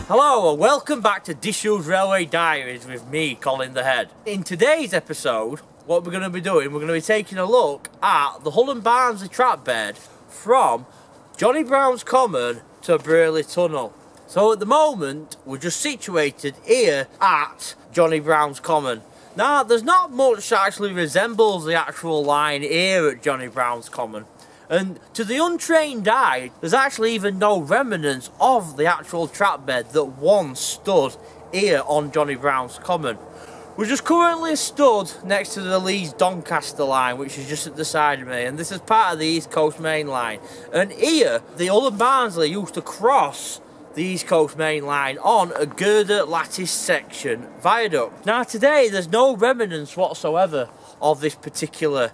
Hello and welcome back to Disused Railway Diaries with me, Colin The Head. In today's episode, what we're going to be doing, we're going to be taking a look at the Hull and Barnsley track bed from Johnny Brown's Common to Brierley Tunnel. So at the moment, we're just situated here at Johnny Brown's Common. Now, there's not much that actually resembles the actual line here at Johnny Brown's Common. And to the untrained eye, there's actually even no remnants of the actual track bed that once stood here on Johnny Brown's Common. We're just currently stood next to the Leeds-Doncaster line, which is just at the side of me, and this is part of the East Coast Main Line. And here, the Hull and Barnsley used to cross the East Coast Main Line on a girder lattice section viaduct. Now today, there's no remnants whatsoever of this particular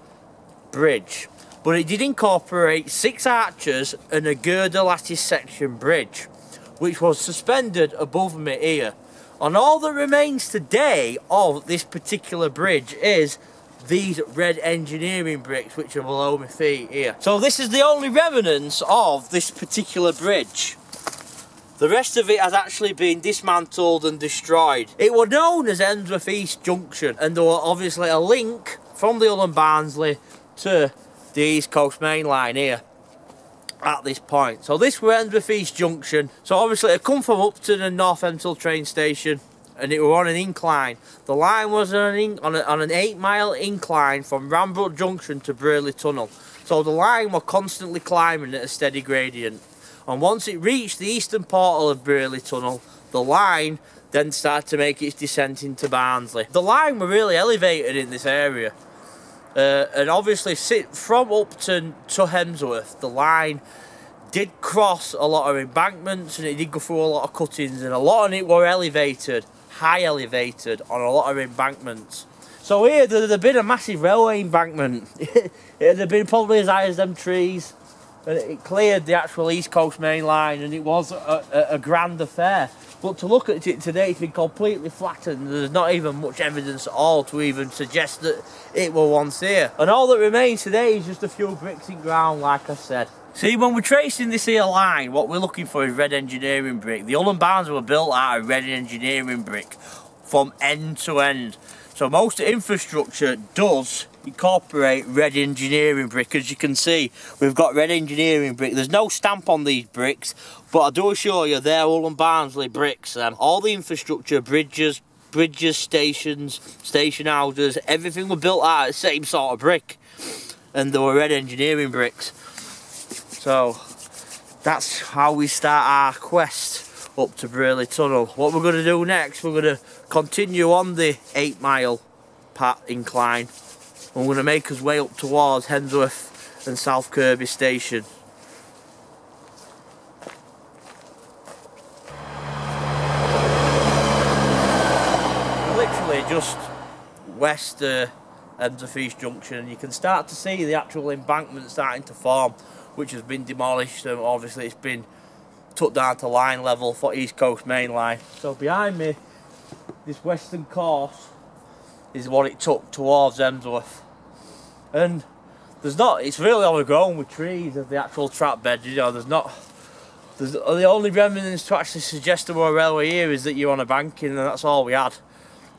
bridge, but it did incorporate 6 arches and a girder lattice section bridge, which was suspended above me here. And all that remains today of this particular bridge is these red engineering bricks, which are below my feet here. So this is the only remnants of this particular bridge. The rest of it has actually been dismantled and destroyed. It was known as Hemsworth East Junction, and there was obviously a link from the Hull and Barnsley to the East Coast Main Line here at this point. So this was Hemsworth East Junction. So obviously it come from Upton and North Hemsworth train station, and it was on an incline. The line was on an 8-mile incline from Wrangbrook Junction to Brierley Tunnel. So the line was constantly climbing at a steady gradient. And once it reached the eastern portal of Brierley Tunnel, the line then started to make its descent into Barnsley. The line were really elevated in this area. And obviously from Upton to Hemsworth, the line did cross a lot of embankments and it did go through a lot of cuttings, and a lot of it were elevated, high elevated on a lot of embankments. So here there had been a massive railway embankment. It had been probably as high as them trees, and it cleared the actual East Coast Main Line, and it was a grand affair. But to look at it today, it's been completely flattened. There's not even much evidence at all to even suggest that it were once here. And all that remains today is just a few bricks in ground, like I said. See, when we're tracing this here line, what we're looking for is red engineering brick. The Hull and Barnsley were built out of red engineering brick from end to end. So most infrastructure does incorporate red engineering brick. As you can see, we've got red engineering brick. There's no stamp on these bricks, but I do assure you they're Hull and Barnsley bricks. All the infrastructure, bridges, stations, station houses, everything were built out of the same sort of brick, and they were red engineering bricks. So that's how we start our quest up to Brierley Tunnel. What we're going to do next, we're going to continue on the 8-mile incline. We're going to make us way up towards Hemsworth and South Kirkby station. Literally just west of Hemsworth East Junction, and you can start to see the actual embankment starting to form, which has been demolished, and obviously it's been took down to line level for East Coast Main Line. So behind me, this western course is what it took towards Hemsworth. And it's really overgrown with trees of the actual track bed, you know, the only remnants to actually suggest there were a railway here is that you're on a banking, and that's all we had.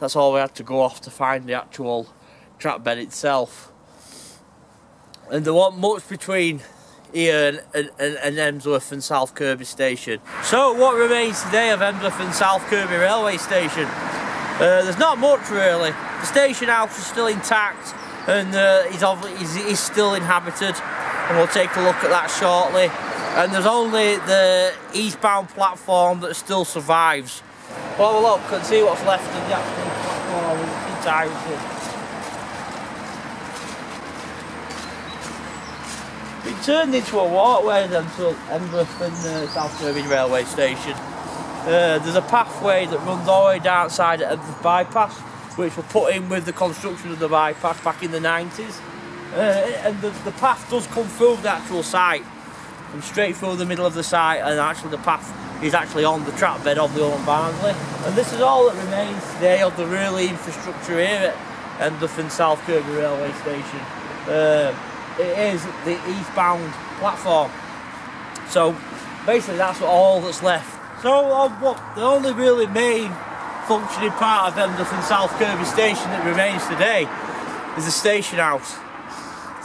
That's all we had to go off to find the actual track bed itself. And there wasn't much between here and Hemsworth and South Kirkby station. So what remains today of Hemsworth and South Kirkby railway station? There's not much really. The station house is still intact, and he's still inhabited, and we'll take a look at that shortly. And there's only the eastbound platform that still survives. Well, have a look and see what's left of the actual platform in its entirety. It turned into a walkway then to Hemsworth and South Kirkby railway station. There's a pathway that runs all the way down side of the bypass, which were put in with the construction of the bypass back in the 90s. And the path does come through the actual site, and straight through the middle of the site, and actually the path is actually on the track bed of the Hull and Barnsley. And this is all that remains today of the really infrastructure here at Hemsworth and South Kirkby railway station. It is the eastbound platform. So basically that's all that's left So the only really main functioning part of Hemsworth and South Kirkby station that remains today is the station house.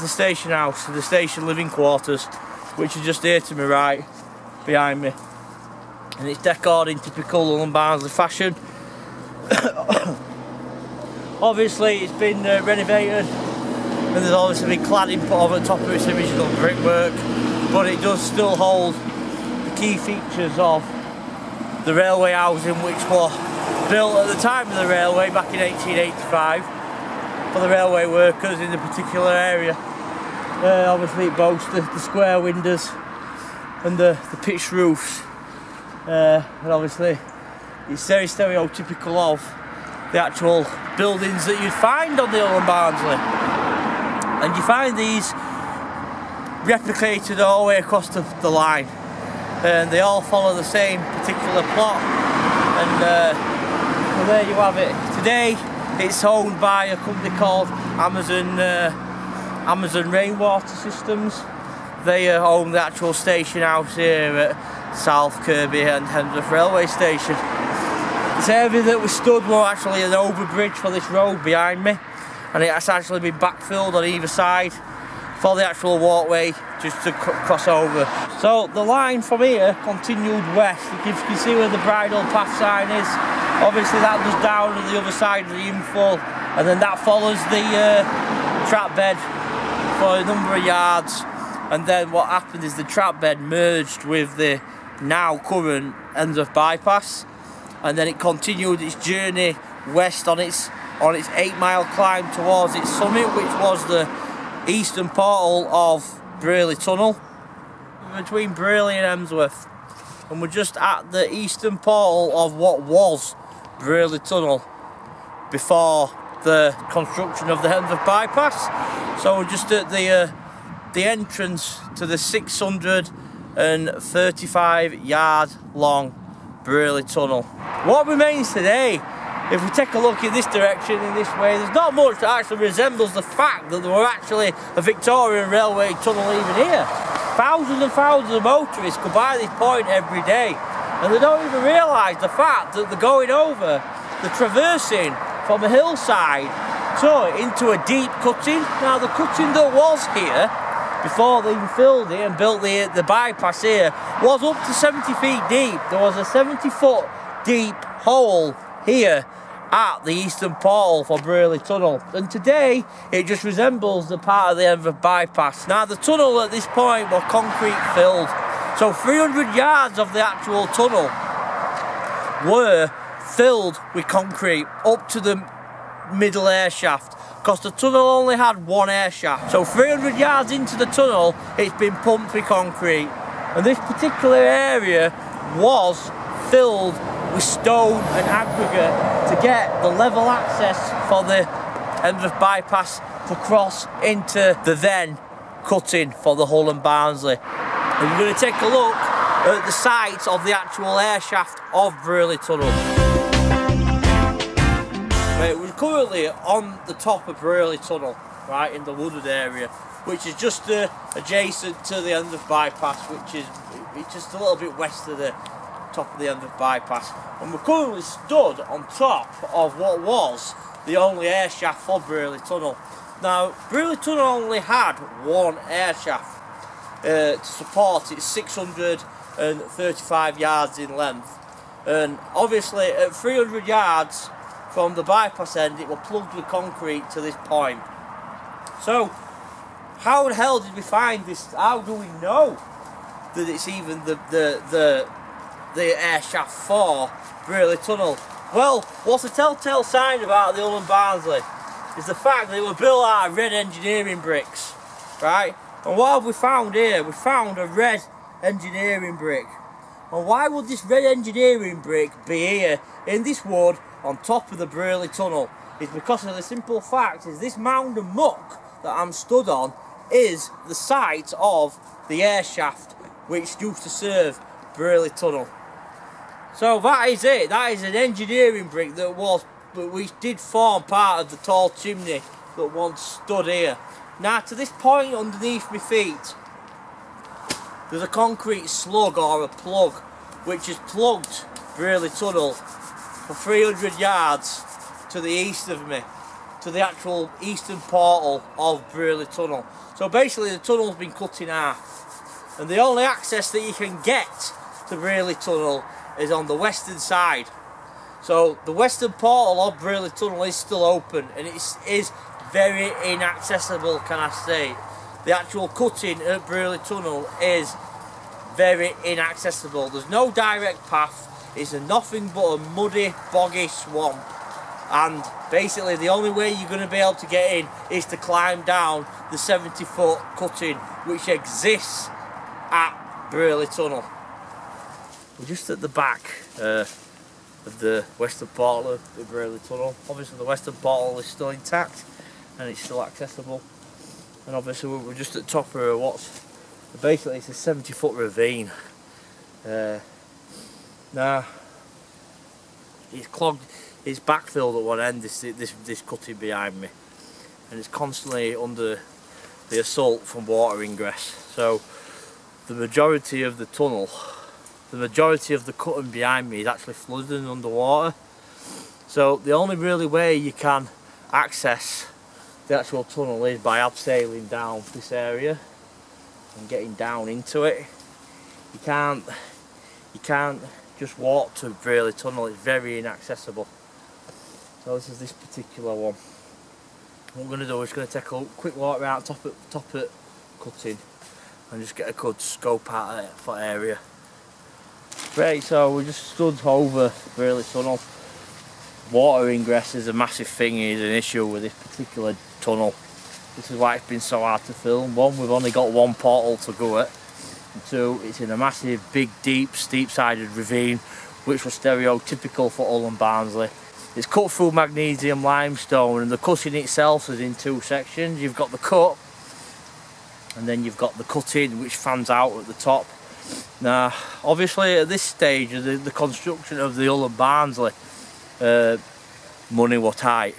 The station house, the station living quarters, which are just here to my right, behind me. And it's decorated in typical Hull and Barnsley fashion. Obviously it's been renovated, and there's obviously been cladding put over the top of its original brickwork, but it does still hold the key features of the railway housing, which were built at the time of the railway back in 1885 for the railway workers in the particular area. Obviously it boasts the square windows and the pitched roofs, and obviously it's very stereotypical of the actual buildings that you'd find on the Hull and Barnsley. And you find these replicated all the way across the line, and they all follow the same particular plot. And well, there you have it. Today it's owned by a company called Amazon Rainwater Systems. They own the actual station house here at South Kirkby and Hemsworth Railway Station. This area that we stood was actually an overbridge for this road behind me, and it has actually been backfilled on either side for the actual walkway just to cross over. So the line from here continued west. You can see where the bridle path sign is. Obviously that goes down to the other side of the infill, and then that follows the trap bed for a number of yards. And then what happened is the trap bed merged with the now current Hemsworth bypass, and then it continued its journey west on its 8-mile climb towards its summit, which was the eastern portal of Brierley Tunnel, between Brierley and Hemsworth. And we're just at the eastern portal of what was Brierley Tunnel before the construction of the Hemsworth bypass. So we're just at the entrance to the 635-yard long Brierley Tunnel. What remains today, if we take a look in this direction, in this way, there's not much that actually resembles the fact that there were actually a Victorian railway tunnel even here. Thousands and thousands of motorists go by this point every day, and they don't even realise the fact that they're going over, they're traversing from a hillside into a deep cutting. Now the cutting that was here before they filled it and built the bypass here was up to 70 feet deep. There was a 70-foot deep hole here at the eastern portal for Brierley Tunnel, and today it just resembles the part of the Hemsworth bypass. Now the tunnel at this point was concrete filled, so 300 yards of the actual tunnel were filled with concrete up to the middle air shaft, because the tunnel only had one air shaft. So 300 yards into the tunnel it's been pumped with concrete, and this particular area was filled with stone and aggregate to get the level access for the Hemsworth bypass to cross into the then cutting for the Hull and Barnsley. And we're going to take a look at the site of the actual air shaft of Brierley Tunnel. We're currently on the top of Brierley Tunnel, right in the wooded area, which is just adjacent to the Hemsworth bypass, which is just a little bit west of the top of the Hemsworth bypass. And we're currently stood on top of what was the only air shaft for Brierley Tunnel. Now, Brierley Tunnel only had one air shaft to support its 635 yards in length, and obviously at 300 yards from the bypass end it was plugged with concrete to this point. So how the hell did we find this? How do we know that it's even the air shaft for Brierley Tunnel? Well, what's the telltale sign about the Hull and Barnsley is the fact that it was built out of red engineering bricks, right? And what have we found here? We found a red engineering brick. And why would this red engineering brick be here in this wood on top of the Brierley Tunnel? It's because of the simple fact is this mound of muck that I'm stood on is the site of the air shaft which used to serve Brierley Tunnel. So that is it. That is an engineering brick which did form part of the tall chimney that once stood here. Now to this point underneath my feet there's a concrete slug or a plug which has plugged Brierley Tunnel for 300 yards to the east of me, to the actual eastern portal of Brierley Tunnel. So basically the tunnel's been cut in half, and the only access that you can get to Brierley Tunnel is on the western side. So the western portal of Brierley Tunnel is still open, and it is very inaccessible, can I say. The actual cutting at Brierley Tunnel is very inaccessible. There's no direct path. It's nothing but a muddy, boggy swamp, and basically the only way you're going to be able to get in is to climb down the 70-foot cutting which exists at Brierley Tunnel. We're just at the back of the western portal of the Brierley Tunnel. Obviously the western portal is still intact and it's still accessible, and obviously we're just at the top of what's basically it's a 70-foot ravine. Now it's clogged, it's backfilled at one end, this cutting behind me, and it's constantly under the assault from water ingress. So the majority of the tunnel, the majority of the cutting behind me is actually flooded and underwater. So the only really way you can access the actual tunnel is by abseiling down this area and getting down into it. You can't just walk to Brierley Tunnel, it's very inaccessible. So this is this particular one. What we're going to do is going to take a quick walk around top of cutting and just get a good scope out of that area. Right, so we just stood over Brierley Tunnel. Water ingress is a massive thing, is an issue with this particular tunnel. This is why it's been so hard to film. One, we've only got one portal to go at. And two, it's in a massive, big, deep, steep-sided ravine, which was stereotypical for Hull and Barnsley. It's cut through magnesium limestone, and the cutting itself is in two sections. You've got the cut, and then you've got the cutting, which fans out at the top. Now, obviously, at this stage of the construction of the Hull and Barnsley, money were tight.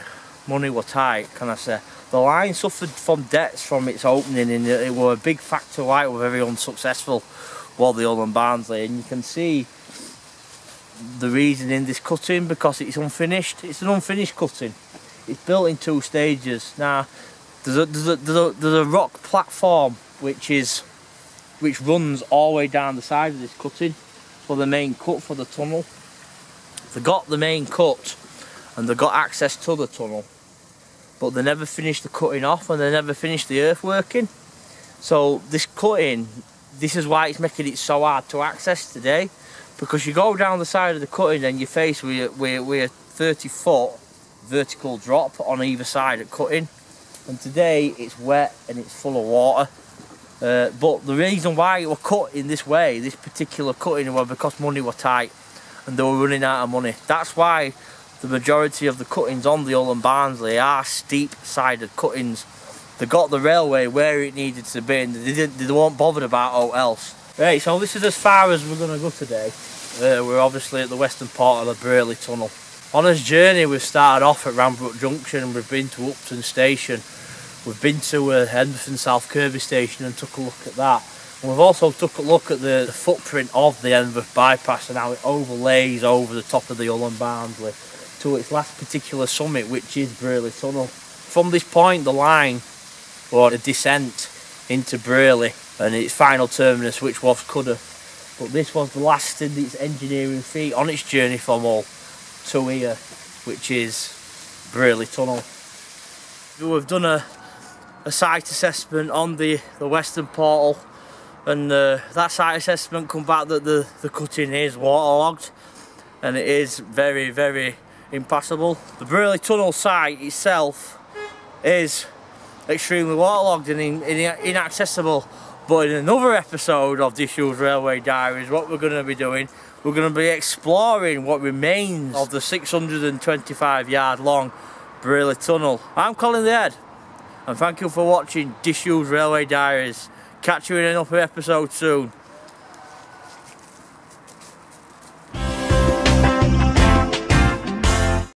Money were tight, can I say. The line suffered from debts from its opening, and it were a big factor why it was very unsuccessful, was the Hull and Barnsley. And you can see the reason in this cutting, because it's unfinished. It's an unfinished cutting. It's built in two stages. Now, there's a rock platform which runs all the way down the side of this cutting for the main cut for the tunnel. They got the main cut and they got access to the tunnel, but they never finished the cutting off and they never finished the earthworking. So this cutting, this is why it's making it so hard to access today, because you go down the side of the cutting and you're faced with a 30-foot vertical drop on either side of cutting, and today it's wet and it's full of water. But the reason why it was cut in this way, this particular cutting, was because money were tight and they were running out of money. That's why the majority of the cuttings on the Hull and Barnsley are steep-sided cuttings. They got the railway where it needed to be, and they weren't bothered about all else. Right, so this is as far as we're going to go today. We're obviously at the western part of the Brierley Tunnel. On this journey, we've started off at Wrangbrook Junction and we've been to Upton station. We've been to Hemsworth and South Kirkby station and took a look at that. And we've also took a look at the footprint of the Hemsworth bypass and how it overlays over the top of the Hull and Barnsley to its last particular summit, which is Brierley Tunnel. From this point, the line, or a descent into Brierley and its final terminus, which was Cudder. But this was the last in its engineering feat on its journey from Hull to here, which is Brierley Tunnel. We've done a site assessment on the western portal, and that site assessment come back that the cutting is waterlogged and it is very, very impassable. The Brierley Tunnel site itself is extremely waterlogged and inaccessible. But in another episode of Disused Railway Diaries, what we're going to be doing, we're going to be exploring what remains of the 625-yard long Brierley Tunnel. I'm Colin The Head, and thank you for watching Disused Railway Diaries. Catch you in another episode soon.